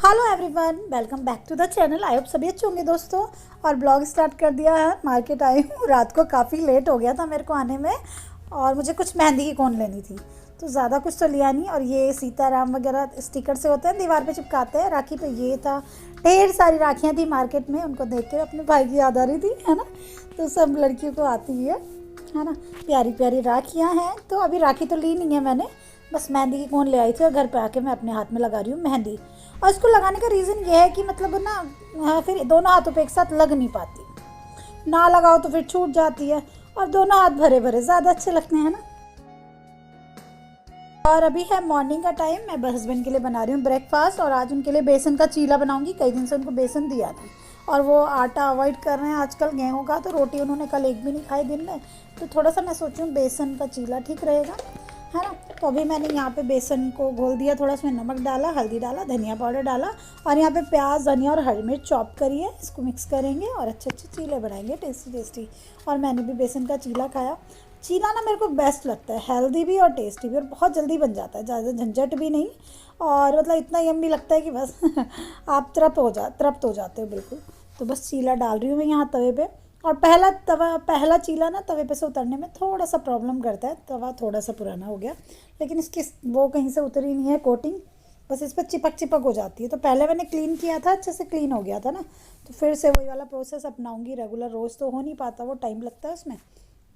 Hello everyone, welcome back to the channel. I hope सभी अच्छे होंगे दोस्तों। और ब्लॉग स्टार्ट कर दिया है। मार्केट आई हूँ, रात को काफ़ी लेट हो गया था मेरे को आने में। और मुझे कुछ मेहंदी की कोन लेनी थी, तो ज़्यादा कुछ तो लिया नहीं। और ये सीताराम वगैरह स्टिकर से होते हैं, दीवार पे चिपकाते हैं राखी पे। ये था, ढेर सारी राखियाँ थी मार्केट में। उनको देख कर अपने भाई की याद आ रही थी, है ना। तो सब लड़कियों को आती है ना। प्यारी प्यारी राखियाँ हैं। तो अभी राखी तो ली नहीं है मैंने, बस मेहंदी की कोन ले आई थी और घर पे आके मैं अपने हाथ में लगा रही हूँ मेहंदी। और इसको लगाने का रीज़न ये है कि मतलब ना फिर दोनों हाथों पे एक साथ लग नहीं पाती, ना लगाओ तो फिर छूट जाती है। और दोनों हाथ भरे भरे ज़्यादा अच्छे लगते हैं ना। और अभी है मॉर्निंग का टाइम। मैं हस्बैंड के लिए बना रही हूँ ब्रेकफास्ट, और आज उनके लिए बेसन का चीला बनाऊंगी। कई दिन से उनको बेसन दिया नहीं और वो आटा अवॉइड कर रहे हैं आजकल, गेहूं का। तो रोटी उन्होंने कल एक भी नहीं खाई दिन में। तो थोड़ा सा मैं सोचूं बेसन का चीला ठीक रहेगा, है ना। तो अभी मैंने यहाँ पे बेसन को घोल दिया, थोड़ा उसमें नमक डाला, हल्दी डाला, धनिया पाउडर डाला, और यहाँ पे प्याज, धनिया और हरी मिर्च चॉप करी है। इसको मिक्स करेंगे और अच्छे अच्छे चीले बनाएंगे, टेस्टी टेस्टी। और मैंने भी बेसन का चीला खाया। चीला ना मेरे को बेस्ट लगता है, हेल्दी भी और टेस्टी भी, और बहुत जल्दी बन जाता है, ज़्यादा झंझट भी नहीं। और मतलब इतना यम्मी लगता है कि बस आप तृप्त हो जाते हो बिल्कुल। तो बस चीला डाल रही हूँ मैं यहाँ तवे पे। और पहला चीला ना तवे पे से उतरने में थोड़ा सा प्रॉब्लम करता है। तवा थोड़ा सा पुराना हो गया, लेकिन इसकी वो कहीं से उतरी नहीं है कोटिंग, बस इस पर चिपक चिपक हो जाती है। तो पहले मैंने क्लीन किया था, अच्छे से क्लीन हो गया था ना। तो फिर से वही वाला प्रोसेस अपनाऊंगी रेगुलर। रोज़ तो हो नहीं पाता, वो टाइम लगता है उसमें।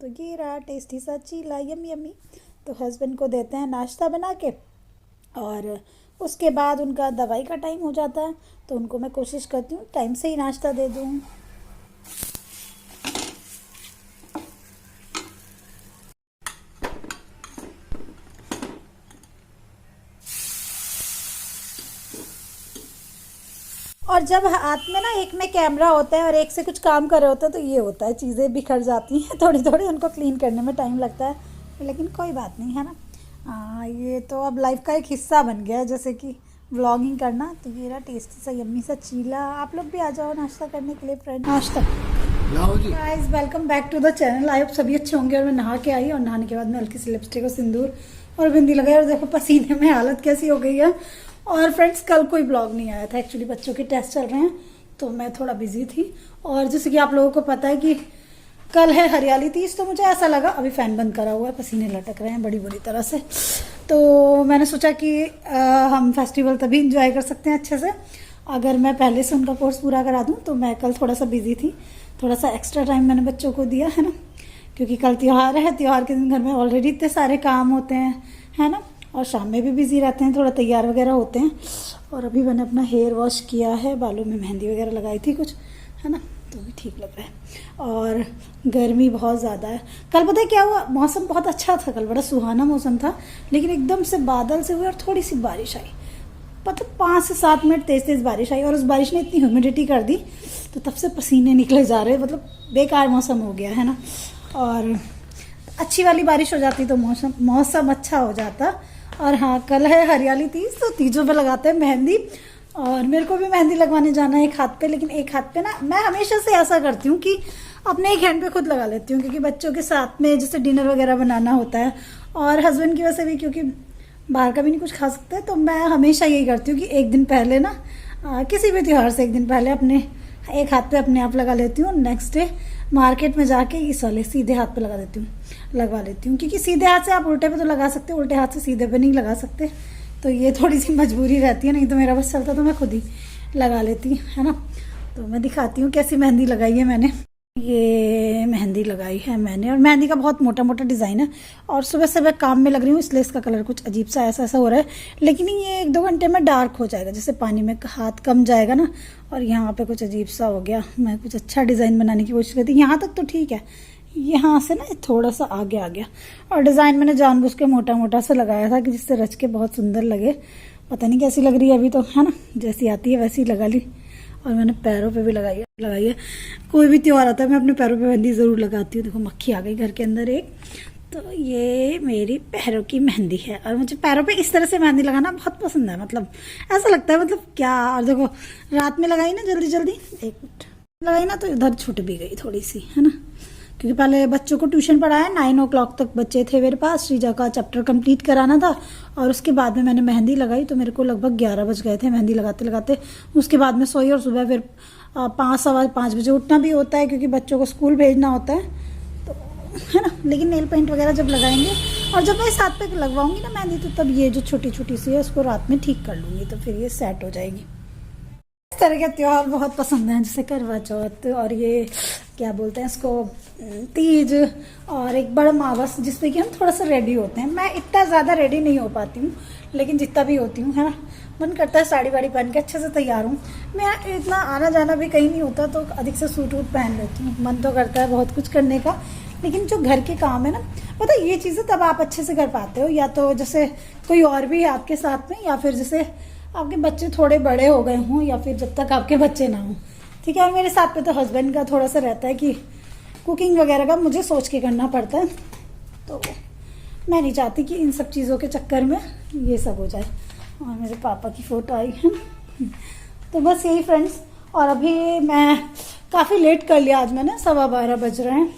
तो ये रहा टेस्टी सा चीला, यम्मी यम्मी। तो हस्बैंड को देते हैं नाश्ता बना के, और उसके बाद उनका दवाई का टाइम हो जाता है। तो उनको मैं कोशिश करती हूँ टाइम से ही नाश्ता दे दूँ। और जब हाथ में ना एक में कैमरा होता है और एक से कुछ काम कर रहे होते हैं, तो ये होता है, चीज़ें बिखर जाती हैं थोड़ी थोड़ी, उनको क्लीन करने में टाइम लगता है। लेकिन कोई बात नहीं, है ना। ये तो अब लाइफ का एक हिस्सा बन गया है, जैसे कि व्लॉगिंग करना। तो ये रहा टेस्टी सा यम्मी सा चीला। आप लोग भी आ जाओ नाश्ता करने के लिए फ्रेंड। नाश्ता guys, welcome back to the channel. I hope सभी अच्छे होंगे। और मैं नहा के आई, और नहाने के बाद मैं हल्की सी लिपस्टिक और सिंदूर और बिंदी लगाई, और देखो पसीने में हालत कैसी हो गई है। और फ्रेंड्स, कल कोई ब्लॉग नहीं आया था, एक्चुअली बच्चों के टेस्ट चल रहे हैं, तो मैं थोड़ा बिजी थी। और जैसे कि आप लोगों को पता है कि कल है हरियाली तीज, तो मुझे ऐसा लगा, अभी फैन बंद करा हुआ है, पसीने लटक रहे हैं बड़ी बड़ी तरह से। तो मैंने सोचा कि हम फेस्टिवल तभी इंजॉय कर सकते हैं अच्छे से अगर मैं पहले से उनका कोर्स पूरा करा दूं। तो मैं कल थोड़ा सा बिजी थी, थोड़ा सा एक्स्ट्रा टाइम मैंने बच्चों को दिया, है ना। क्योंकि कल त्यौहार है, त्यौहार के दिन घर में ऑलरेडी इतने सारे काम होते हैं, है ना। और शाम में भी बिजी रहते हैं, थोड़ा तैयार वगैरह होते हैं। और अभी मैंने अपना हेयर वॉश किया है, बालों में मेहंदी वगैरह लगाई थी कुछ, है ना। तो भी ठीक लग रहा है। और गर्मी बहुत ज़्यादा है। कल पता है क्या हुआ, मौसम बहुत अच्छा था, कल बड़ा सुहाना मौसम था, लेकिन एकदम से बादल से हुए और थोड़ी सी बारिश आई। मतलब 5 से 7 मिनट तेज़ तेज़ बारिश आई, और उस बारिश ने इतनी ह्यूमिडिटी कर दी, तो तब से पसीने निकले जा रहे, मतलब बेकार मौसम हो गया, है ना। और अच्छी वाली बारिश हो जाती तो मौसम अच्छा हो जाता। और हाँ, कल है हरियाली तीज, तो तीजों पे लगाते हैं मेहंदी। और मेरे को भी मेहंदी लगवाने जाना है एक हाथ पे, लेकिन एक हाथ पे ना मैं हमेशा से ऐसा करती हूँ कि अपने एक हैंड पे खुद लगा लेती हूँ, क्योंकि बच्चों के साथ में जैसे डिनर वगैरह बनाना होता है, और हस्बैंड की वजह से भी, क्योंकि बाहर का भी नहीं कुछ खा सकते। तो मैं हमेशा यही करती हूँ कि एक दिन पहले ना किसी भी त्यौहार से एक दिन पहले अपने एक हाथ पे अपने आप लगा लेती हूँ। नेक्स्ट डे मार्केट में जाके इस वाले सीधे हाथ पे लगवा लेती हूँ, क्योंकि सीधे हाथ से आप उल्टे पे तो लगा सकते हो, उल्टे हाथ से सीधे पे नहीं लगा सकते। तो ये थोड़ी सी मजबूरी रहती है, नहीं तो मेरा बस चलता तो मैं खुद ही लगा लेती, है ना। तो मैं दिखाती हूँ कैसी मेहंदी लगाई है मैंने। ये मेहंदी लगाई है मैंने, और मेहंदी का बहुत मोटा मोटा डिज़ाइन है। और सुबह से मैं काम में लग रही हूँ, इसलिए इसका कलर कुछ अजीब सा ऐसा हो रहा है, लेकिन ये 1-2 घंटे में डार्क हो जाएगा, जैसे पानी में हाथ कम जाएगा ना। और यहाँ पे कुछ अजीब सा हो गया, मैं कुछ अच्छा डिज़ाइन बनाने की कोशिश करती। यहाँ तक तो ठीक है, यहाँ से ना थोड़ा सा आगे आ गया। और डिज़ाइन मैंने जानबूझ के मोटा मोटा सा लगाया था कि जिससे रच के बहुत सुंदर लगे। पता नहीं कैसी लग रही है अभी तो, है ना, जैसी आती है वैसी लगा ली। और मैंने पैरों पे भी लगाई है। कोई भी त्यौहार आता है मैं अपने पैरों पे मेहंदी ज़रूर लगाती हूँ। देखो मक्खी आ गई घर के अंदर एक। तो ये मेरी पैरों की मेहंदी है, और मुझे पैरों पे इस तरह से मेहंदी लगाना बहुत पसंद है। मतलब ऐसा लगता है, मतलब क्या। और देखो रात में लगाई ना, जल्दी जल्दी 1 मिनट लगाई ना, तो इधर छूट भी गई थोड़ी सी, है ना। क्योंकि पहले बच्चों को ट्यूशन पढ़ाया, 9 o'clock तक बच्चे थे मेरे पास, श्रीजा का चैप्टर कंप्लीट कराना था, और उसके बाद में मैंने मेहंदी लगाई तो मेरे को लगभग 11 बज गए थे मेहंदी लगाते लगाते। उसके बाद में सोई और सुबह फिर 5 सवा 5 बजे उठना भी होता है क्योंकि बच्चों को स्कूल भेजना होता है, तो है ना। लेकिन नेल पेंट वगैरह जब लगाएंगे और जब मैं इस हाथ पे लगवाऊंगी ना मेहंदी, तो तब ये जो छोटी छोटी सी है उसको रात में ठीक कर लूँगी, तो फिर ये सेट हो जाएगी। इस तरह के त्यौहार बहुत पसंद हैं, जैसे करवा चौथ और ये क्या बोलते हैं इसको, तीज, और एक बड़ा मावस जिसमें कि हम थोड़ा सा रेडी होते हैं। मैं इतना ज़्यादा रेडी नहीं हो पाती हूँ, लेकिन जितना भी होती हूँ, है ना, मन करता है साड़ी वाड़ी पहन के अच्छे से तैयार हूँ। मैं इतना आना जाना भी कहीं नहीं होता तो अधिक से सूट वूट पहन लेती हूँ। मन तो करता है बहुत कुछ करने का, लेकिन जो घर के काम है ना, पता है ये चीज़ें तब आप अच्छे से कर पाते हो, या तो जैसे कोई और भी है आपके साथ में, या फिर जैसे आपके बच्चे थोड़े बड़े हो गए हों, या फिर जब तक आपके बच्चे ना हों, ठीक है। और मेरे साथ पे तो हस्बैंड का थोड़ा सा रहता है कि कुकिंग वगैरह का मुझे सोच के करना पड़ता है, तो मैं नहीं चाहती कि इन सब चीज़ों के चक्कर में ये सब हो जाए। और मेरे पापा की फ़ोटो आई है, तो बस यही फ्रेंड्स। और अभी मैं काफ़ी लेट कर लिया, आज मैंने 12:15 बज रहे हैं,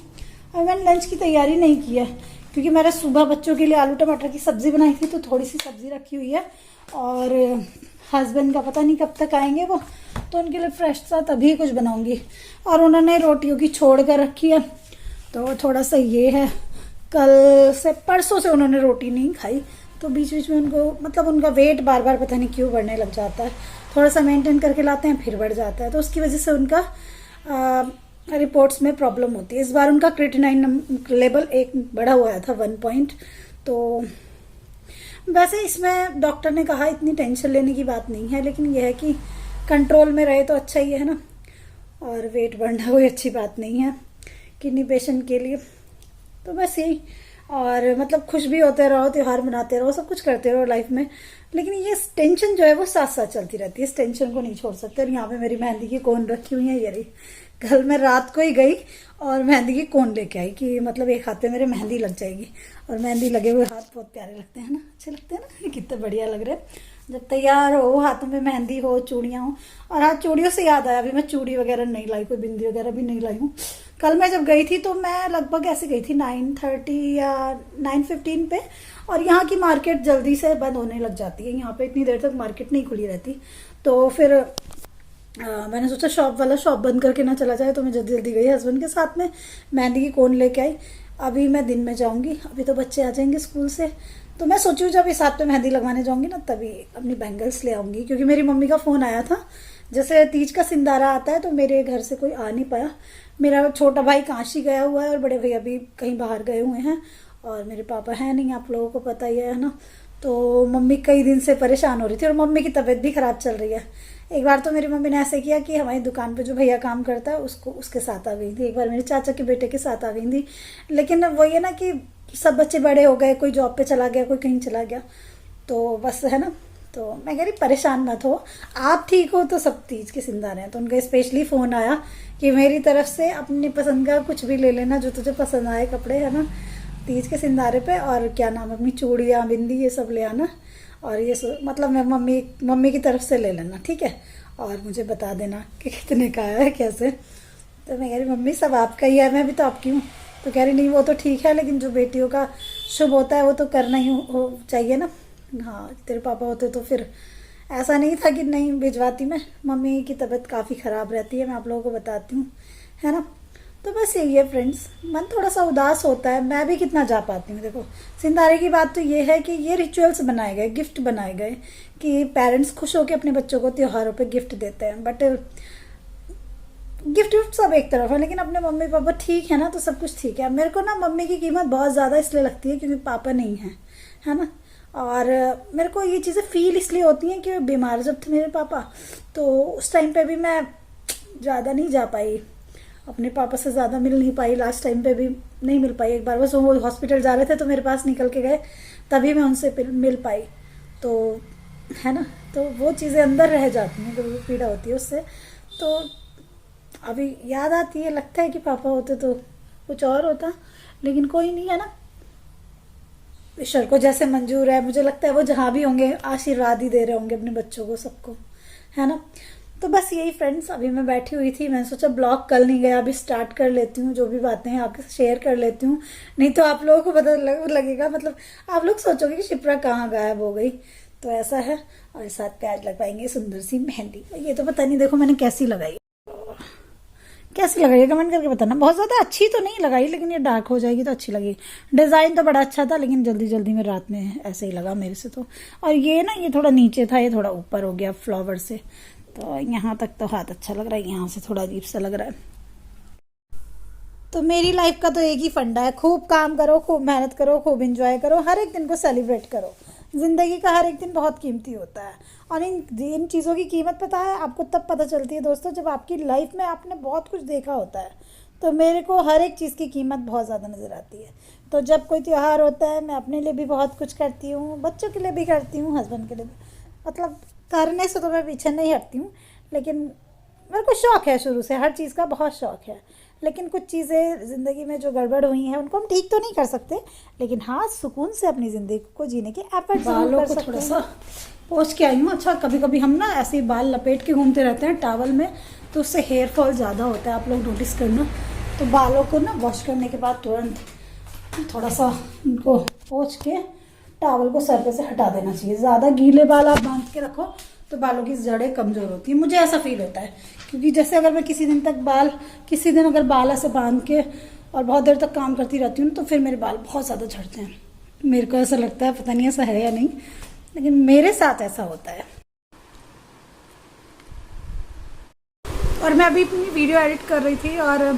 और मैंने लंच की तैयारी नहीं की है क्योंकि मैंने सुबह बच्चों के लिए आलू टमाटर की सब्ज़ी बनाई थी, तो थोड़ी सी सब्ज़ी रखी हुई है, और हस्बैंड का पता नहीं कब तक आएंगे वो, तो उनके लिए फ्रेश सा तभी कुछ बनाऊंगी। और उन्होंने रोटियों की छोड़ कर रखी है, तो थोड़ा सा ये है, कल से परसों से उन्होंने रोटी नहीं खाई, तो बीच बीच में उनको मतलब उनका वेट बार बार पता नहीं क्यों बढ़ने लग जाता है, थोड़ा सा मेंटेन करके लाते हैं फिर बढ़ जाता है, तो उसकी वजह से उनका रिपोर्ट्स में प्रॉब्लम होती है। इस बार उनका क्रिएटिनिन लेवल एक बढ़ा हुआ था 1 पॉइंट। तो वैसे इसमें डॉक्टर ने कहा इतनी टेंशन लेने की बात नहीं है, लेकिन यह है कि कंट्रोल में रहे तो अच्छा ही है ना, और वेट बढ़ना कोई अच्छी बात नहीं है किडनी पेशेंट के लिए। तो बस यही, और मतलब खुश भी होते रहो, त्यौहार मनाते रहो, सब कुछ करते रहो लाइफ में, लेकिन ये टेंशन जो है वो साथ साथ चलती रहती है, इस टेंशन को नहीं छोड़ सकते। और यहाँ पे मेरी मेहंदी की कोन रखी हुई है, ये रही। कल मैं रात को ही गई और मेहंदी की कोन लेके आई कि मतलब एक हाथ पे मेरे मेहंदी लग जाएगी, और मेहंदी लगे हुए हाथ बहुत प्यारे लगते हैं ना, अच्छे लगते हैं ना, कितने बढ़िया लग रहे हैं जब तैयार हो, हाथों में मेहंदी हो, चूड़ियाँ हो। और हाँ, चूड़ियों से याद आया, अभी मैं चूड़ी वगैरह नहीं लाई, कोई बिंदी वगैरह भी नहीं लाई हूँ। कल मैं जब गई थी तो मैं लगभग ऐसे गई थी 9:30 या 9:15 पे, और यहाँ की मार्केट जल्दी से बंद होने लग जाती है, यहाँ पे इतनी देर तक मार्केट नहीं खुली रहती। तो फिर मैंने सोचा शॉप वाला शॉप बंद करके ना चला जाए, तो मैं जल्दी जल्दी गई हस्बैंड के साथ में, मेहंदी की कोन लेके आई। अभी मैं दिन में जाऊंगी, अभी तो बच्चे आ जाएंगे स्कूल से, तो मैं सोची हूँ जब इस हाथ पे मेहंदी लगवाने जाऊंगी ना, तभी अपनी बैंगल्स ले आऊंगी, क्योंकि मेरी मम्मी का फ़ोन आया था। जैसे तीज का सिंदारा आता है तो मेरे घर से कोई आ नहीं पाया, मेरा छोटा भाई काशी गया हुआ है और बड़े भैया भी कहीं बाहर गए हुए हैं, और मेरे पापा हैं नहीं, आप लोगों को पता ही है ना। तो मम्मी कई दिन से परेशान हो रही थी, और मम्मी की तबीयत भी ख़राब चल रही है। एक बार तो मेरी मम्मी ने ऐसे किया कि हमारी दुकान पे जो भैया काम करता है उसको उसके साथ आ गई थी, एक बार मेरे चाचा के बेटे के साथ आ गई थी। लेकिन वही है ना कि सब बच्चे बड़े हो गए, कोई जॉब पे चला गया, कोई कहीं चला गया, तो बस है ना। तो मैं कह रही परेशान मत हो, आप ठीक हो तो सब तीज के सिंदारे हैं। तो उनका स्पेशली फ़ोन आया कि मेरी तरफ से अपनी पसंद का कुछ भी ले लेना, जो तुझे पसंद आए कपड़े, है ना, तीज के सिंदारे पे, और क्या नाम, अपनी चूड़ियाँ, बिंदी, ये सब ले आना, और ये मतलब मैं मम्मी की तरफ से ले लेना, ठीक है, और मुझे बता देना कि कितने का है कैसे। तो मैं कह रही मम्मी सब आपका ही है, मैं भी तो आपकी हूँ। तो कह रही नहीं वो तो ठीक है, लेकिन जो बेटियों का शुभ होता है वो तो करना ही हो चाहिए ना। हाँ, तेरे पापा होते तो फिर ऐसा नहीं था कि नहीं भिजवाती मैं। मम्मी की तबीयत काफ़ी ख़राब रहती है, मैं आप लोगों को बताती हूँ, है ना। तो बस यही है फ्रेंड्स, मन थोड़ा सा उदास होता है, मैं भी कितना जा पाती हूँ। देखो सिंदारे की बात तो ये है कि ये रिचुअल्स बनाए गए, गिफ्ट बनाए गए कि पेरेंट्स खुश होकर अपने बच्चों को त्योहारों पे गिफ्ट देते हैं, बट गिफ्ट सब एक तरफ है, लेकिन अपने मम्मी पापा ठीक है ना, तो सब कुछ ठीक है। मेरे को ना मम्मी की कीमत बहुत ज़्यादा इसलिए लगती है क्योंकि पापा नहीं है, है ना। और मेरे को ये चीज़ें फील इसलिए होती हैं कि बीमार जब थे मेरे पापा, तो उस टाइम पे भी मैं ज़्यादा नहीं जा पाई, अपने पापा से ज़्यादा मिल नहीं पाई, लास्ट टाइम पे भी नहीं मिल पाई। एक बार बस वो हॉस्पिटल जा रहे थे तो मेरे पास निकल के गए, तभी मैं उनसे मिल पाई, तो है ना। तो वो चीज़ें अंदर रह जाती हैं, जो पीड़ा होती है उससे। तो अभी याद आती है, लगता है कि पापा होते तो कुछ और होता, लेकिन कोई नहीं है ना। ईश्वर को जैसे मंजूर है, मुझे लगता है वो जहाँ भी होंगे आशीर्वाद ही दे रहे होंगे अपने बच्चों को, सबको, है ना। तो बस यही फ्रेंड्स, अभी मैं बैठी हुई थी, मैंने सोचा ब्लॉग कल नहीं गया, अभी स्टार्ट कर लेती हूँ, जो भी बातें हैं आपके साथ शेयर कर लेती हूँ। नहीं तो आप लोगों को पता लगेगा, मतलब आप लोग सोचोगे कि शिप्रा कहाँ गायब हो गई। तो ऐसा है। और साथ पे आज लगवाएंगे सुंदर सी मेहंदी। ये तो पता नहीं, देखो मैंने कैसी लगाई, कैसी लग रही है कमेंट करके बताना। बहुत ज़्यादा अच्छी तो नहीं लगाई, लेकिन ये डार्क हो जाएगी तो अच्छी लगेगी। डिज़ाइन तो बड़ा अच्छा था, लेकिन जल्दी जल्दी में रात में ऐसे ही लगा मेरे से तो। और ये ना, ये थोड़ा नीचे था, ये थोड़ा ऊपर हो गया फ्लावर से, तो यहाँ तक तो हाथ अच्छा लग रहा है, यहाँ से थोड़ा अजीब सा लग रहा है। तो मेरी लाइफ का तो एक ही फंडा है, खूब काम करो, खूब मेहनत करो, खूब एंजॉय करो, हर एक दिन को सेलिब्रेट करो। ज़िंदगी का हर एक दिन बहुत कीमती होता है। और इन चीज़ों की कीमत पता है आपको तब पता चलती है दोस्तों, जब आपकी लाइफ में आपने बहुत कुछ देखा होता है। तो मेरे को हर एक चीज़ की कीमत बहुत ज़्यादा नज़र आती है। तो जब कोई त्यौहार होता है, मैं अपने लिए भी बहुत कुछ करती हूँ, बच्चों के लिए भी करती हूँ, हस्बैंड के लिए भी। मतलब करने से तो मैं पीछे नहीं हटती हूँ, लेकिन मेरे को शौक़ है शुरू से, हर चीज़ का बहुत शौक़ है। लेकिन कुछ चीज़ें ज़िंदगी में जो गड़बड़ हुई हैं उनको हम ठीक तो नहीं कर सकते, लेकिन हाँ, सुकून से अपनी ज़िंदगी को जीने के एफर्ट ज़रूर कर सकते हैं। थोड़ा सा पोंछ के आई हूँ। अच्छा, कभी कभी हम ना ऐसे ही बाल लपेट के घूमते रहते हैं टॉवल में, तो उससे हेयर फॉल ज़्यादा होता है, आप लोग नोटिस करना। तो बालों को ना वॉश करने के बाद तुरंत थोड़ा सा उनको पोंछ के टॉवल को सर पे से हटा देना चाहिए। ज़्यादा गीले बाल आप बांध के रखो तो बालों की जड़ें कमज़ोर होती हैं, मुझे ऐसा फील होता है। क्योंकि जैसे अगर मैं किसी दिन अगर बाल ऐसे बांध के और बहुत देर तक काम करती रहती हूँ, तो फिर मेरे बाल बहुत ज़्यादा झड़ते हैं। मेरे को ऐसा लगता है, पता नहीं ऐसा है या नहीं, लेकिन मेरे साथ ऐसा होता है। और मैं अभी अपनी वीडियो एडिट कर रही थी और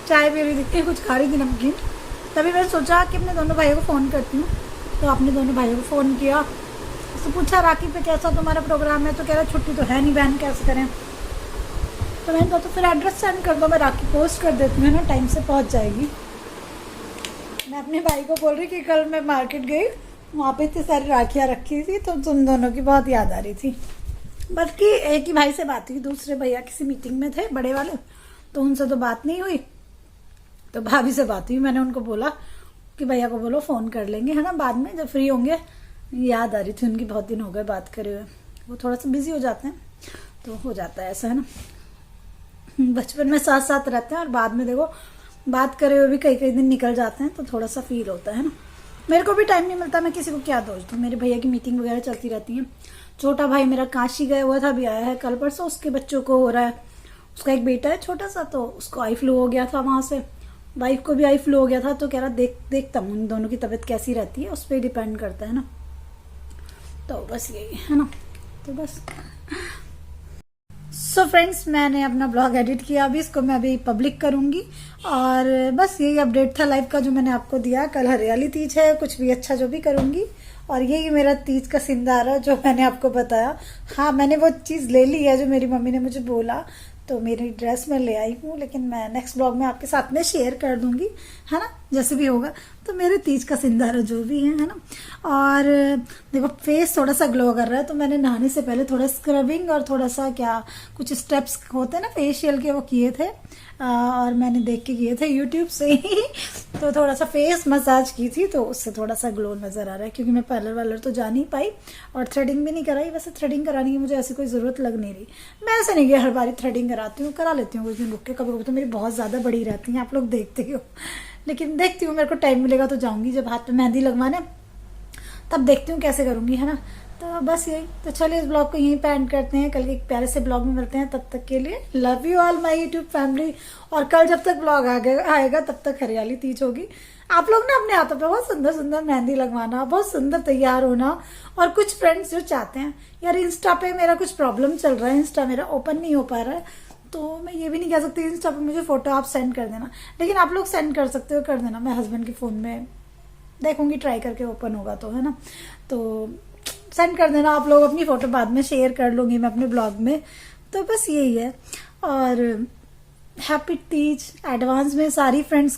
चाय पी रही थी, कुछ खा रही थी नमकीन। तभी मैंने सोचा कि अपने दोनों भाइयों को फ़ोन करती हूँ। तो अपने दोनों भाइयों को फ़ोन किया, तो पूछा राखी पे कैसा तुम्हारा प्रोग्राम है। तो कह रहा छुट्टी तो है नहीं बहन, कैसे करें। तो मैंने कहा तो फिर एड्रेस सेंड कर दो, मैं राखी पोस्ट कर देती हूँ ना, टाइम से पहुँच जाएगी। मैं अपने भाई को बोल रही कि कल मैं मार्केट गई, वहाँ पे इतनी सारी राखियाँ रखी थी, तो तुम दोनों की बहुत याद आ रही थी। बल्कि एक ही भाई से बात हुई, दूसरे भैया किसी मीटिंग में थे बड़े वाले, तो उनसे तो बात नहीं हुई। तो भाभी से बात हुई, मैंने उनको बोला कि भैया को बोलो फ़ोन कर लेंगे, है ना, बाद में जब फ्री होंगे। याद आ रही थी उनकी, बहुत दिन हो गए बात करे हुए। वो थोड़ा सा बिजी हो जाते हैं, तो हो जाता है ऐसा, है ना। बचपन में साथ साथ रहते हैं और बाद में देखो बात करे हुए भी कई कई दिन निकल जाते हैं, तो थोड़ा सा फील होता है ना। मेरे को भी टाइम नहीं मिलता, मैं किसी को क्या दोष दूँ। मेरे भैया की मीटिंग वगैरह चलती रहती है। छोटा भाई मेरा काशी गया हुआ था, अभी आया है कल परसों। उसके बच्चों को हो रहा है, उसका एक बेटा है छोटा सा, तो उसको आई फ्लू हो गया था वहाँ से। वाइफ को भी आई फ्लू हो गया था, तो कह रहा देखता हूँ उन दोनों की तबीयत कैसी रहती है, उस पर डिपेंड करता है ना। तो बस यही है ना। तो बस सो फ्रेंड्स, मैंने अपना ब्लॉग एडिट किया, अभी इसको मैं अभी पब्लिक करूंगी। और बस यही अपडेट था लाइफ का जो मैंने आपको दिया। कल हरियाली तीज है, कुछ भी अच्छा जो भी करूंगी। और यही मेरा तीज का सिंदारा जो मैंने आपको बताया। हाँ, मैंने वो चीज़ ले ली है जो मेरी मम्मी ने मुझे बोला, तो मेरी ड्रेस मैं ले आई हूँ, लेकिन मैं नेक्स्ट ब्लॉग में आपके साथ में शेयर कर दूंगी, है ना, जैसे भी होगा। तो मेरे तीज का सिंदारा जो भी है ना। और देखो फेस थोड़ा सा ग्लो कर रहा है, तो मैंने नहाने से पहले थोड़ा स्क्रबिंग और थोड़ा सा कुछ स्टेप्स होते हैं ना फेशियल के, वो किए थे। और मैंने देख के किए थे यूट्यूब से ही। तो थोड़ा सा फेस मसाज की थी, तो उससे थोड़ा सा ग्लो नज़र आ रहा है। क्योंकि मैं पार्लर वार्लर तो जा नहीं पाई और थ्रेडिंग भी नहीं कराई। वैसे थ्रेडिंग कराने की मुझे ऐसी कोई ज़रूरत लग नहीं रही। मैं ऐसे नहीं कि हर बारी थ्रेडिंग कराती हूँ, करा लेती हूँ कुछ दिन रुक के। कभी कभी तो मेरी बहुत ज़्यादा बड़ी रहती हैं, आप लोग देखते हो। लेकिन देखती हूँ, मेरे को टाइम मिलेगा तो जाऊँगी। जब हाथ पे मेहंदी लगवाने तब देखती हूँ कैसे करूँगी, है ना। तो बस यही। तो चलिए इस ब्लॉग को यहीं पे एंड करते हैं। कल के एक प्यारे से ब्लॉग में मिलते हैं। तब तक के लिए love you all my YouTube family. और कल जब तक ब्लॉग आएगा तब तक हरियाली तीज होगी। आप लोग ना अपने हाथों पे बहुत सुंदर सुंदर मेहंदी लगवाना, बहुत सुंदर तैयार होना। और कुछ फ्रेंड्स जो चाहते हैं यार, इंस्टा पे मेरा कुछ प्रॉब्लम चल रहा है, इंस्टा मेरा ओपन नहीं हो पा रहा है, तो मैं ये भी नहीं कह सकती इंस्टा पे मुझे फोटो आप सेंड कर देना। लेकिन आप लोग सेंड कर सकते हो, कर देना। मैं हस्बैंड के फ़ोन में देखूंगी, ट्राई करके ओपन होगा तो, है ना। तो सेंड कर देना आप लोग अपनी फ़ोटो, बाद में शेयर कर लूँगी मैं अपने ब्लॉग में। तो बस यही है। और हैप्पी तीज एडवांस में सारी फ्रेंड्स